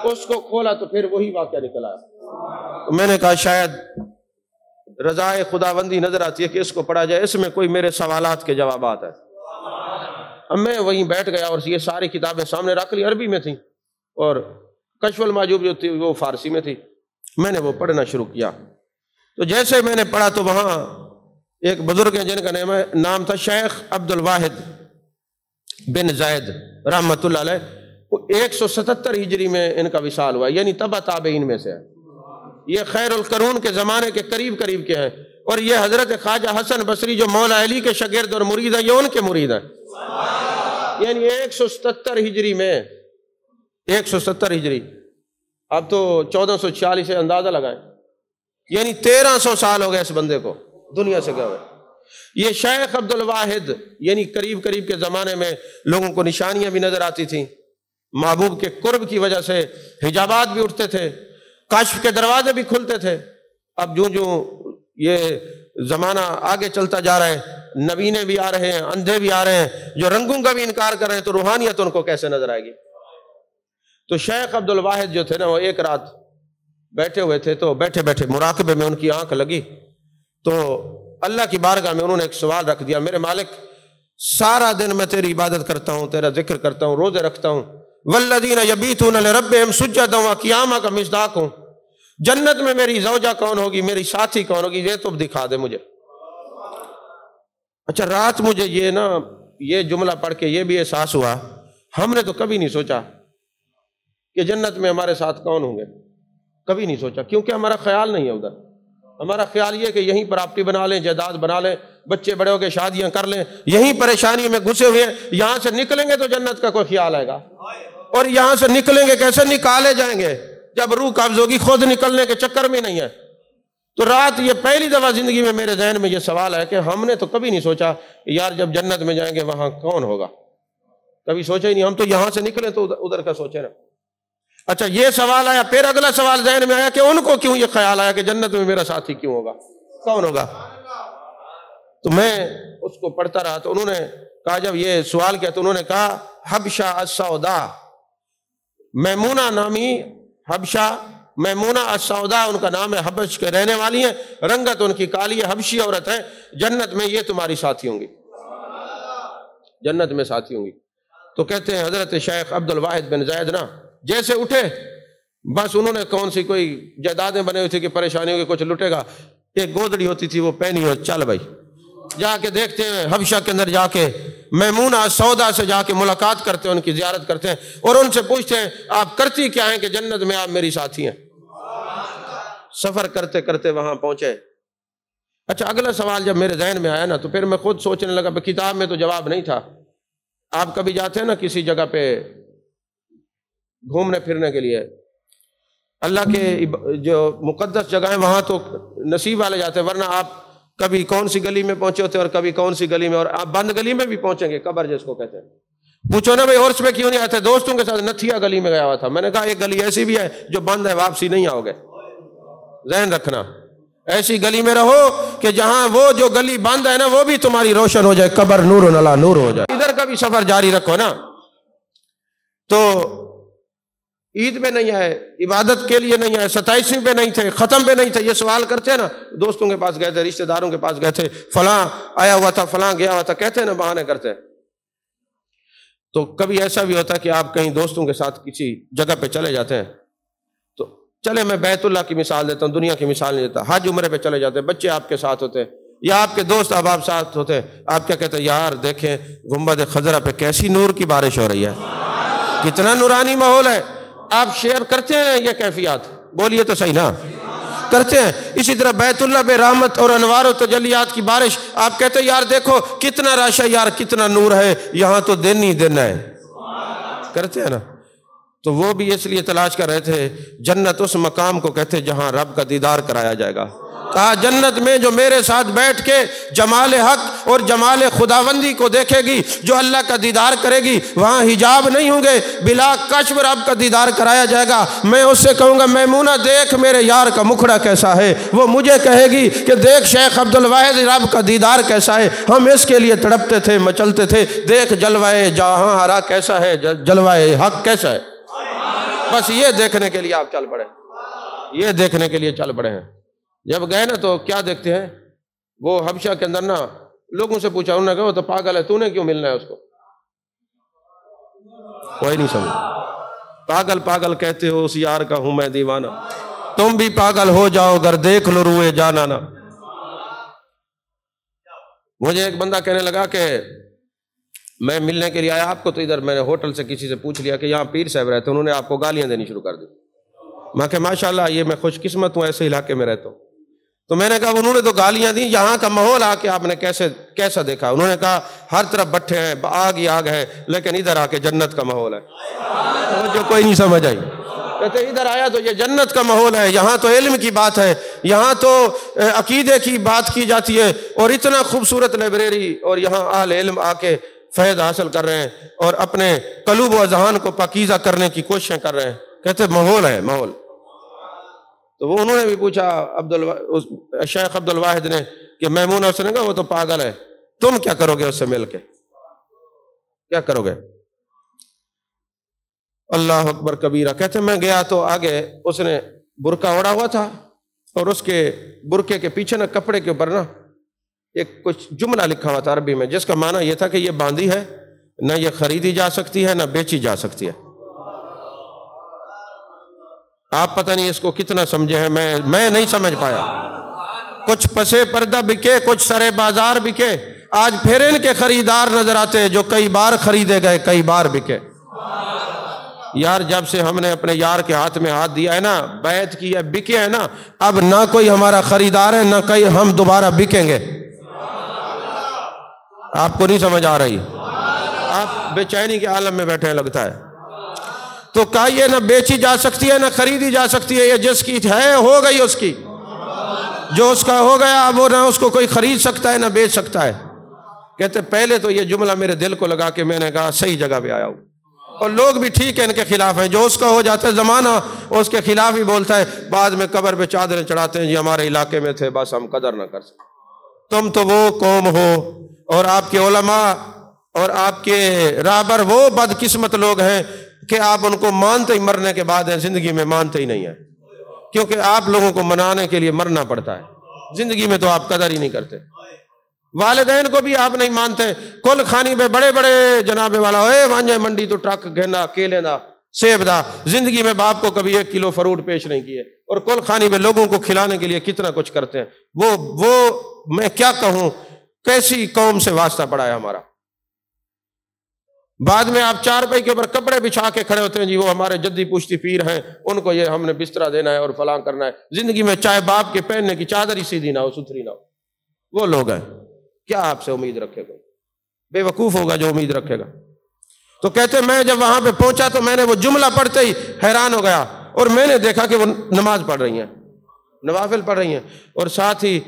اس کو کھولا تو پھر وہی واقعہ نکل آیا۔ میں نے کہا شاید رضائے خداوندی نظر آتی ہے کہ اس کو پڑھا جائے، اس میں کوئی میرے سوالات کے جوابات ہیں۔ اب میں وہیں بیٹھ گیا اور یہ ساری کتابیں سامنے رکھ لی، عربی میں تھیں، اور کشف الموجود جو تھی وہ فارسی میں تھی۔ میں نے وہ پڑھنا شروع کیا، تو جیسے میں نے پڑھا تو وہاں ایک بزرگ ہیں جن کا نام تھا شیخ عبد الواحد بن زید رحمۃ اللہ علیہ، وہ 177 ہجری میں ان کا وصال ہوا، یعنی تبع تابعین میں سے ہے۔ یہ خیر القرون کے زمانے کے قریب کے ہیں، اور یہ حضرت خواجہ حسن بصری جو مولا علی کے شاگرد اور مرید ہیں، یہ ان کے مرید ہیں۔ یعنی 177 ہجری میں، 177 ہجری، اب تو 1446 سے اندازہ لگائیں، یعنی 1300 سال ہو گئے اس بندے کو دنیا سے گئے ہوئے۔ یہ شیخ عبد الواحد، یعنی قریب کے زمانے میں لوگوں کو نشانیاں بھی نظر آتی تھیں، محبوب کے قرب کی وجہ سے حجابات بھی اٹھتے تھے، کشف کے دروازے بھی کھلتے تھے۔ اب جو یہ زمانہ آگے چلتا جا رہا ہے، نبینے بھی آ رہے ہیں، اندھے بھی آ رہے ہیں، جو رنگوں کا بھی انکار کر رہے ہیں، تو روحانیت ان کو کیسے نظر آئے گی؟ تو شیخ عبد الواحد جو تھے نا، وہ ایک رات بیٹھے ہوئے تھے، تو بیٹھے مراقبے میں ان کی آنکھ لگی، تو اللہ کی بارگاہ میں انہوں نے ایک سوال رکھ دیا، میرے مالک سارا دن میں تیری عبادت کرتا ہوں، تیرا ذکر کرتا ہوں، روزے رکھتا ہوں، والذین یبیتون لربہم سجدا وقیاما کا مصداق ہوں، جنت میں میری زوجہ کون ہوگی، میری ساتھی کون ہوگی، یہ تو دکھا دے مجھے۔ اچھا، رات مجھے یہ جملہ پڑھ کے یہ بھی احساس ہوا، ہم نے تو کبھی نہیں سوچا کہ جنت میں ہمارے ساتھ کون ہوں گے، کبھی نہیں سوچا، کیونکہ ہمارا خیال نہیں ہے ادھر۔ ہمارا خیال یہ کہ یہیں پراپرٹی بنا لیں، جائیداد بنا لیں، بچے بڑے ہو کے شادیاں کر لیں، یہی پریشانی میں گھسے ہوئے ہیں۔ یہاں سے نکلیں گے تو جنت کا کوئی خیال آئے گا، اور یہاں سے نکلیں گے کیسے؟ نکالے جائیں گے جب روح قبض ہوگی، خود نکلنے کے چکر میں نہیں ہے۔ تو رات یہ پہلی دفعہ زندگی میں میرے ذہن میں یہ سوال ہے کہ ہم نے تو کبھی نہیں سوچا یار جب جنت میں جائیں گے وہاں کون ہوگا، کبھی سوچا ہی نہیں، ہم تو یہاں سے نکلے تو ادھر کا سوچے نا۔ اچھا یہ سوال آیا، پھر اگلا سوال ذہن میں آیا کہ ان کو کیوں یہ خیال آیا کہ جنت میں میرا ساتھی کیوں ہوگا، کون ہوگا؟ تو میں اس کو پڑھتا رہا تو انہوں نے کہا، جب یہ سوال کیا تو انہوں نے کہا حبشہ السودا، میمونہ نامی، حبشہ میمونہ السودا ان کا نام ہے، حبش کے رہنے والی ہیں، رنگت ان کی کالی ہے، حبشی عورت ہے، جنت میں یہ تمہاری ساتھی ہوں گی، جنت میں ساتھی ہوں گی۔ تو کہتے ہیں حضرت شیخ عبد الواحد بن زید نا جیسے اٹھے، بس انہوں نے کون سی کوئی جائیدادیں بنے ہوئی تھی کہ پریشانیوں کے کچھ لٹے گا، ایک گودڑی ہوتی تھی وہ پہنی ہو، چل بھائی جا کے دیکھتے ہیں حبشہ کے اندر، جا کے میمونہ سودا سے جا کے ملاقات کرتے ہیں، ان کی زیارت کرتے ہیں اور ان سے پوچھتے ہیں آپ کرتی کیا ہیں کہ جنت میں آپ میری ساتھی ہیں۔ سفر کرتے کرتے وہاں پہنچے۔ اچھا اگلا سوال جب میرے ذہن میں آیا نا تو پھر میں خود سوچنے لگا، کتاب میں تو جواب نہیں تھا۔ آپ کبھی جاتے ہیں نا کسی جگہ پہ گھومنے پھرنے کے لیے، اللہ کے جو مقدس جگہ ہیں وہاں تو نصیب والے جاتے ہیں، ورنہ آپ کبھی کون سی گلی میں پہنچے ہوتے ہیں اور کبھی کون سی گلی میں، اور آپ بند گلی میں بھی پہنچیں گے، قبر جس کو کہتے ہیں۔ پوچھو نا بھائی عرس میں کیوں نہیں آتے؟ دوستوں کے ساتھ نتھیا گلی میں گیا ہوا تھا، میں نے کہا ایک گلی ایسی بھی ہے جو بند ہے، واپسی نہیں آؤ گے، ذہن رکھنا، ایسی گلی میں رہو کہ جہاں وہ جو گلی بند ہے نا وہ بھی تمہاری روشن ہو جائے، قبر نور علی نور ہو جائے، ادھر کا بھی سفر جاری رکھو نا۔ تو عید پہ نہیں آئے، عبادت کے لیے نہیں آئے، 27ویں پہ نہیں تھے، ختم پہ نہیں تھے، یہ سوال کرتے ہیں نا، دوستوں کے پاس گئے تھے، رشتہ داروں کے پاس گئے تھے، فلاں آیا ہوا تھا، فلاں گیا ہوا تھا، کہتے ہیں نا، بہانے کرتے ہیں۔ تو کبھی ایسا بھی ہوتا ہے کہ آپ کہیں دوستوں کے ساتھ کسی جگہ پہ چلے جاتے ہیں، تو چلے میں بیت اللہ کی مثال دیتا ہوں، دنیا کی مثال نہیں دیتا، حج عمرے پہ چلے جاتے ہیں، بچے آپ کے ساتھ ہوتے ہیں یا آپ کے دوست احباب ساتھ ہوتے ہیں، آپ کیا کہتے ہیں؟ یار دیکھیں گنبد خضرا پہ کیسی نور کی بارش ہو رہی ہے، کتنا نورانی ماحول ہے۔ آپ شیئر کرتے ہیں یہ کیفیات؟ بولیے تو صحیح نا، کرتے ہیں۔ اسی طرح بیت اللہ پہ رحمت اور انوار و تجلیات کی بارش، آپ کہتے ہیں یار دیکھو کتنا رش ہے، یار کتنا نور ہے، یہاں تو دن ہی دن ہے، کرتے ہیں نا۔ تو وہ بھی اس لیے تلاش کر رہے تھے، جنت اس مقام کو کہتے جہاں رب کا دیدار کرایا جائے گا۔ کہا جنت میں جو میرے ساتھ بیٹھ کے جمال حق اور جمال خداوندی کو دیکھے گی، جو اللہ کا دیدار کرے گی، وہاں حجاب نہیں ہوں گے، بلا کشف رب کا دیدار کرایا جائے گا۔ میں اس سے کہوں گا میمونہ دیکھ میرے یار کا مکھڑا کیسا ہے، وہ مجھے کہے گی کہ دیکھ شیخ عبد الواحد رب کا دیدار کیسا ہے، ہم اس کے لیے تڑپتے تھے، مچلتے تھے، دیکھ جلوہ جہاں ہرا کیسا ہے، جلوہ حق کیسا ہے۔ بس یہ دیکھنے کے لیے آپ چل پڑے، یہ دیکھنے کے لیے چل پڑے ہیں۔ جب گئے نا تو کیا دیکھتے ہیں، وہ حبشہ کے اندر نا لوگوں سے پوچھا، انہوں نے کہا وہ تو پاگل ہے، تو نے کیوں ملنا ہے اس کو؟ کوئی نہیں سمجھ، پاگل پاگل کہتے ہو، اس یار کا ہوں میں دیوانہ، تم بھی پاگل ہو جاؤ گر دیکھ لو روئے جانانا۔ مجھے ایک بندہ کہنے لگا کہ میں ملنے کے لیے آیا آپ کو، تو ادھر میں نے ہوٹل سے کسی سے پوچھ لیا کہ یہاں پیر صاحب رہتے، انہوں نے آپ کو گالیاں دینی شروع کر دی۔ میں کہ ماشاءاللہ یہ میں خوش قسمت ہوں، ایسے علاقے میں رہتا ہوں۔ تو میں نے کہا انہوں نے تو گالیاں دی، یہاں کا ماحول آ کے آپ نے کیسا دیکھا؟ انہوں نے کہا ہر طرف بٹھے ہیں، آگ ہی آگ ہے، لیکن ادھر آ کے جنت کا ماحول ہے۔ جو کوئی نہیں سمجھ آئی، کہتے ادھر آیا تو یہ جنت کا ماحول ہے، یہاں تو علم کی بات ہے، یہاں تو عقیدے کی بات کی جاتی ہے، اور اتنا خوبصورت لائبریری، اور یہاں اہل علم آ کے فیض حاصل کر رہے ہیں اور اپنے قلوب و اذہان کو پاکیزہ کرنے کی کوششیں کر رہے ہیں۔ کہتے ماحول ہے، ماحول۔ تو وہ انہوں نے بھی پوچھا شیخ عبد الواحد نے کہ میمونہ، اس نے کہا وہ تو پاگل ہے، تم کیا کرو گے اس سے مل کے، کیا کرو گے؟ اللہ اکبر کبیرہ۔ کہتے میں گیا تو آگے اس نے برقع اوڑا ہوا تھا، اور اس کے برقعے کے پیچھے نا کپڑے کے اوپر نا ایک کچھ جملہ لکھا ہوا تھا عربی میں، جس کا معنی یہ تھا کہ یہ باندھی ہے، نہ یہ خریدی جا سکتی ہے، نہ بیچی جا سکتی ہے۔ آپ پتہ نہیں اس کو کتنا سمجھے ہیں، میں نہیں سمجھ پایا۔ کچھ پسے پردہ بکے، کچھ سرے بازار بکے، آج پھر ان کے خریدار نظر آتے ہیں جو کئی بار خریدے گئے، کئی بار بکے۔ یار جب سے ہم نے اپنے یار کے ہاتھ میں ہاتھ دیا ہے نا، بیعت کی ہے، بکے ہیں نا، اب نہ کوئی ہمارا خریدار ہے، نہ کہیں ہم دوبارہ بکیں گے۔ آپ کو نہیں سمجھ آ رہی؟ آپ بے چینی کے عالم میں بیٹھے ہیں لگتا ہے۔ تو کہا یہ نہ بیچی جا سکتی ہے نہ خریدی جا سکتی ہے، یہ جس کی ہے ہو گئی اس کی، جو اس کا ہو گیا اب وہ نہ اس کو کوئی خرید سکتا ہے نہ بیچ سکتا ہے۔ کہتے پہلے تو یہ جملہ میرے دل کو لگا کہ میں نے کہا صحیح جگہ پہ آیا ہوں، اور لوگ بھی ٹھیک ہے ان کے خلاف ہیں، جو اس کا ہو جاتا ہے زمانہ اس کے خلاف ہی بولتا ہے، بعد میں قبر پہ چادریں چڑھاتے ہیں جی ہمارے علاقے میں تھے بس ہم قدر نہ کر سکتے۔ تم تو وہ قوم ہو اور آپ کے علماء اور آپ کے رہبر وہ بدقسمت لوگ ہیں کہ آپ ان کو مانتے ہی مرنے کے بعد ہیں، زندگی میں مانتے ہی نہیں ہیں، کیونکہ آپ لوگوں کو منانے کے لیے مرنا پڑتا ہے، زندگی میں تو آپ قدر ہی نہیں کرتے۔ والدین کو بھی آپ نہیں مانتے، کل کھانی پہ بڑے بڑے جناب والا اے وانجے منڈی تو ٹرک گھنا کیلے دا سیب دا، زندگی میں باپ کو کبھی 1 کلو فروٹ پیش نہیں کیے، اور کل کھانی پہ لوگوں کو کھلانے کے لیے کتنا کچھ کرتے ہیں۔ وہ میں کیا کہوں کیسی قوم سے واسطہ پڑا ہے ہمارا۔ بعد میں آپ 4 پائی کے اوپر کپڑے بچھا کے کھڑے ہوتے ہیں جی وہ ہمارے جدی پشتی پیر ہیں، ان کو یہ ہم نے بسترا دینا ہے اور فلاں کرنا ہے، زندگی میں چاہے باپ کے پہننے کی چادر ہی سیدھی نہ ہو ستھری نہ ہو۔ وہ لوگ ہیں، کیا آپ سے امید رکھے گا؟ بے وقوف ہوگا جو امید رکھے گا۔ تو کہتے میں جب وہاں پہ پہنچا تو میں نے وہ جملہ پڑھتے ہی حیران ہو گیا، اور میں نے دیکھا کہ وہ نماز پڑھ رہی ہیں، نوافل پڑھ رہی ہیں، اور ساتھ ہی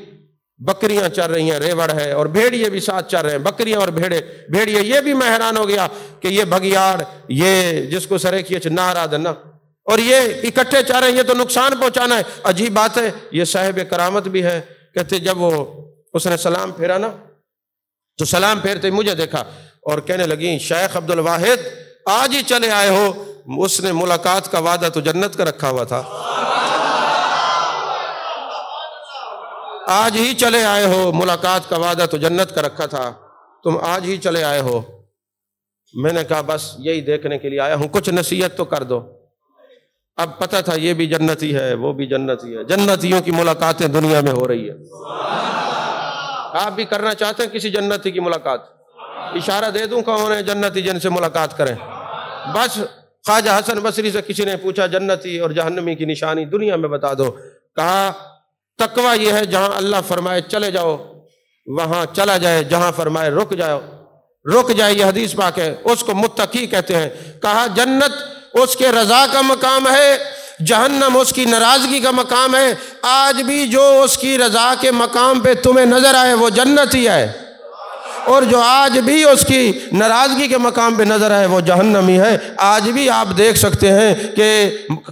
بکریاں چر رہی ہیں، ریوڑ ہے اور بھیڑیے بھی ساتھ چر رہے ہیں، بکریاں اور بھیڑیے۔ یہ بھی میں حیران ہو گیا کہ یہ بگیاڑ، یہ جس کو سرے کیے نارا دنا، اور یہ اکٹھے چر رہے ہیں، یہ تو نقصان پہنچانا ہے۔ عجیب بات ہے، یہ صاحب کرامت بھی ہے۔ کہتے جب اس نے سلام پھیرا نا تو سلام پھیرتے مجھے دیکھا اور کہنے لگی شیخ عبد الواحد آج ہی چلے آئے ہو؟ اس نے ملاقات کا وعدہ تو جنت کا رکھا ہوا تھا، آج ہی چلے آئے ہو، ملاقات کا وعدہ تو جنت کا رکھا تھا، تم آج ہی چلے آئے ہو۔ میں نے کہا بس یہی دیکھنے کے لیے آیا ہوں، کچھ نصیحت تو کر دو۔ اب پتہ تھا یہ بھی جنتی ہے وہ بھی جنتی ہے، جنتیوں کی ملاقاتیں دنیا میں ہو رہی ہے۔ آپ بھی کرنا چاہتے ہیں کسی جنتی کی ملاقات؟ اشارہ دے دوں کون ہے جنتی جن سے ملاقات کریں؟ بس خواجہ حسن بصری سے کسی نے پوچھا جنتی اور جہنمی کی نشانی دنیا میں بتا دو، کہا تقویٰ یہ ہے جہاں اللہ فرمائے چلے جاؤ وہاں چلا جائے، جہاں فرمائے رک جائے، یہ حدیث پاک ہے، اس کو متقی کہتے ہیں۔ کہا جنت اس کے رضا کا مقام ہے، جہنم اس کی ناراضگی کا مقام ہے۔ آج بھی جو اس کی رضا کے مقام پہ تمہیں نظر آئے وہ جنتی ہے، اور جو آج بھی اس کی ناراضگی کے مقام پہ نظر آئے وہ جہنمی ہے۔ آج بھی آپ دیکھ سکتے ہیں کہ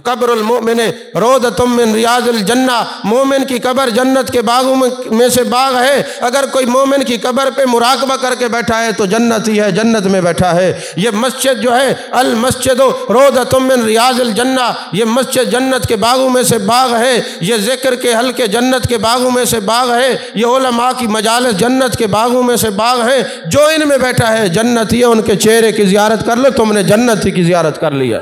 قبر المؤمن روضۃ من ریاض الجنہ، مومن کی قبر جنت کے باغوں میں سے باغ ہے۔ اگر کوئی مومن کی قبر پہ مراقبہ کر کے بیٹھا ہے تو جنتی ہے، جنت میں بیٹھا ہے۔ یہ مسجد جو ہے المسجد روضۃ من ریاض الجنہ، یہ مسجد جنت کے باغوں میں سے باغ ہے، یہ ذکر کے حلقے جنت کے باغوں میں سے باغ ہے، یہ علماء کی مجالس جنت کے باغوں میں سے باغ ہے۔ جو ان میں بیٹھا ہے جنتی ہے، ان کے چہرے کی زیارت کر لو، تم نے جنتی کی زیارت کر لیا۔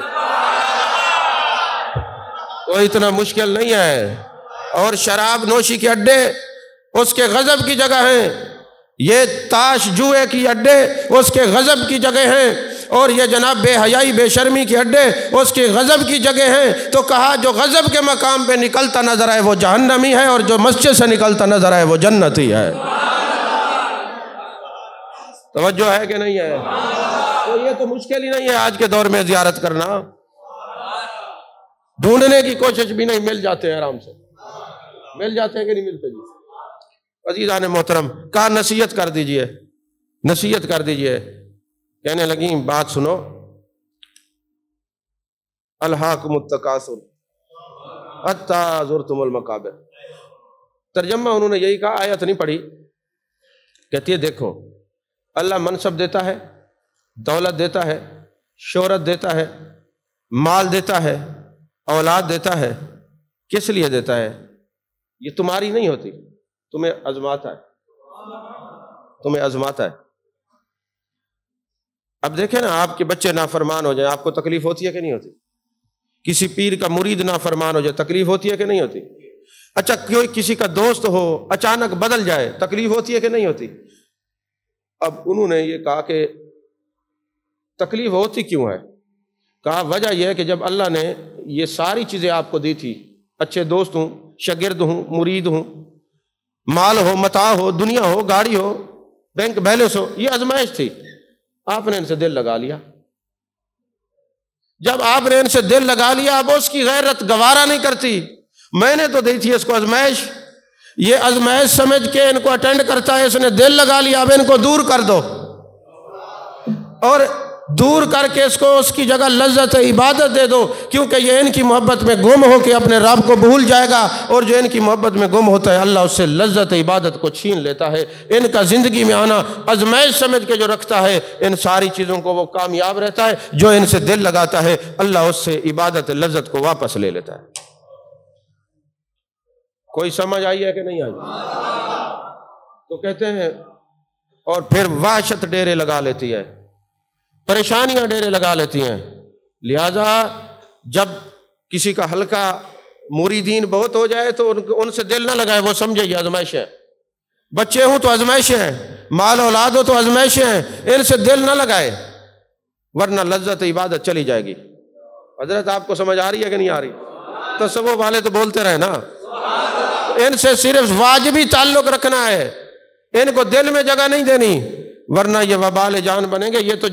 وہ اتنا مشکل نہیں ہے۔ اور شراب نوشی کے اڈے اس کے غضب کی جگہ ہیں، یہ تاش جوئے کی اڈے اس کے غضب کی جگہ ہیں، اور یہ جناب بے حیائی بے شرمی کے اڈے اس کے غضب کی جگہ ہیں۔ تو کہا جو غضب کے مقام پہ نکلتا نظر آئے وہ جہنمی ہے، اور جو مسجد سے نکلتا نظر آئے وہ جنتی ہے۔ توجہ ہے کہ نہیں ہے؟ تو یہ تو مشکل ہی نہیں ہے آج کے دور میں زیارت کرنا، ڈھونڈنے کی کوشش بھی نہیں، مل جاتے ہیں آرام سے، مل جاتے ہیں کہ نہیں ملتے جی؟ عزیزان محترم، کہا نصیحت کر دیجئے، نصیحت کر دیجئے۔ کہنے لگیں بات سنو، الہاکم التکاثر حتی زرتم المقابر۔ ترجمہ انہوں نے یہی کہا، آیت نہیں پڑھی۔ کہتی ہے دیکھو اللہ منصب دیتا ہے، دولت دیتا ہے، شہرت دیتا ہے، مال دیتا ہے، اولاد دیتا ہے، کس لیے دیتا ہے؟ یہ تمہاری نہیں ہوتی، تمہیں آزماتا ہے، تمہیں آزماتا ہے۔ اب دیکھیں نا، آپ کے بچے نافرمان ہو جائیں، آپ کو تکلیف ہوتی ہے کہ نہیں ہوتی؟ کسی پیر کا مرید نافرمان ہو جائے تکلیف ہوتی ہے کہ نہیں ہوتی؟ اچھا کوئی کسی کا دوست ہو اچانک بدل جائے تکلیف ہوتی ہے کہ نہیں ہوتی؟ اب انہوں نے یہ کہا کہ تکلیف ہوتی کیوں ہے؟ کہا وجہ یہ ہے کہ جب اللہ نے یہ ساری چیزیں آپ کو دی تھی، اچھے دوست ہوں، شاگرد ہوں، مرید ہوں، مال ہو، متاع ہو، دنیا ہو، گاڑی ہو، بینک بیلنس ہو، یہ آزمائش تھی، آپ نے ان سے دل لگا لیا۔ جب آپ نے ان سے دل لگا لیا، اب اس کی غیرت گوارا نہیں کرتی، میں نے تو دی تھی اس کو آزمائش، یہ آزمائش سمجھ کے ان کو اٹینڈ کرتا ہے، اس نے دل لگا لیا، اب ان کو دور کر دو، اور دور کر کے اس کو اس کی جگہ لذت عبادت دے دو، کیونکہ یہ ان کی محبت میں گم ہو کے اپنے رب کو بھول جائے گا، اور جو ان کی محبت میں گم ہوتا ہے اللہ اس سے لذت عبادت کو چھین لیتا ہے۔ ان کا زندگی میں آنا آزمائش سمجھ کے جو رکھتا ہے، ان ساری چیزوں کو وہ کامیاب رہتا ہے، جو ان سے دل لگاتا ہے اللہ اس سے عبادت لذت کو واپس لے لیتا ہے۔ کوئی سمجھ آئی ہے کہ نہیں آئی؟ تو کہتے ہیں اور پھر وحشت ڈیرے لگا لیتی ہے، پریشانیاں ڈیرے لگا لیتی ہیں، لہذا جب کسی کا ہلکا مریدین بہت ہو جائے تو ان سے دل نہ لگائے، وہ سمجھے یہ آزمائش ہے، بچے ہوں تو آزمائش ہے، مال اولاد ہو تو آزمائش ہے، ان سے دل نہ لگائے ورنہ لذت عبادت چلی جائے گی۔ حضرت آپ کو سمجھ آ رہی ہے کہ نہیں آ رہی؟ تصوف والے تو بولتے رہے نا، ان سے صرف واجبی تعلق رکھنا ہے، ان کو دل میں جگہ نہیں دینی، ورنہ یہ وبال جان بنیں گے۔ یہ تو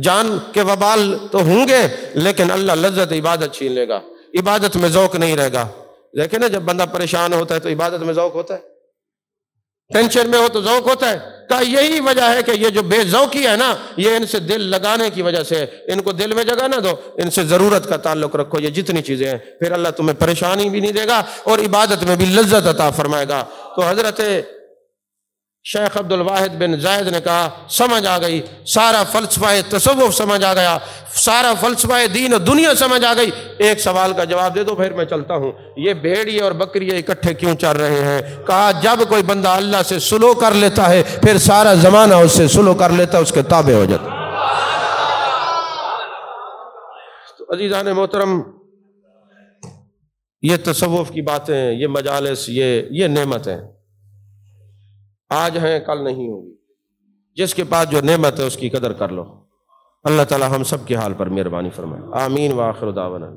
جان کے وبال تو ہوں گے، لیکن اللہ لذت عبادت چھین لے گا، عبادت میں ذوق نہیں رہے گا۔ دیکھیں نا، جب بندہ پریشان ہوتا ہے تو عبادت میں ذوق ہوتا ہے، ٹینشن میں ہو تو ذوق ہوتا ہے۔ کہ یہی وجہ ہے کہ یہ جو بے ذوقی ہے نا، یہ ان سے دل لگانے کی وجہ سے ہے۔ ان کو دل میں جگہ نہ دو، ان سے ضرورت کا تعلق رکھو، یہ جتنی چیزیں ہیں، پھر اللہ تمہیں پریشانی بھی نہیں دے گا اور عبادت میں بھی لذت عطا فرمائے گا۔ تو حضرت شیخ عبد الواحد بن زید نے کہا سمجھ آ گئی، سارا فلسفہ تصوف سمجھ آ گیا، سارا فلسفہ دین و دنیا سمجھ آ گئی۔ ایک سوال کا جواب دے دو پھر میں چلتا ہوں، یہ بھیڑیے اور بکریے اکٹھے کیوں چل رہے ہیں؟ کہا جب کوئی بندہ اللہ سے سلو کر لیتا ہے پھر سارا زمانہ اس سے سلو کر لیتا ہے، اس کے تابع ہو جاتا ہے۔ تو عزیزان محترم، یہ تصوف کی باتیں، یہ مجالس، یہ نعمتیں آج ہیں کل نہیں ہوگی۔ جس کے پاس جو نعمت ہے اس کی قدر کر لو۔ اللہ تعالی ہم سب کے حال پر مہربانی فرمائے۔ آمین وآخر دعوانا۔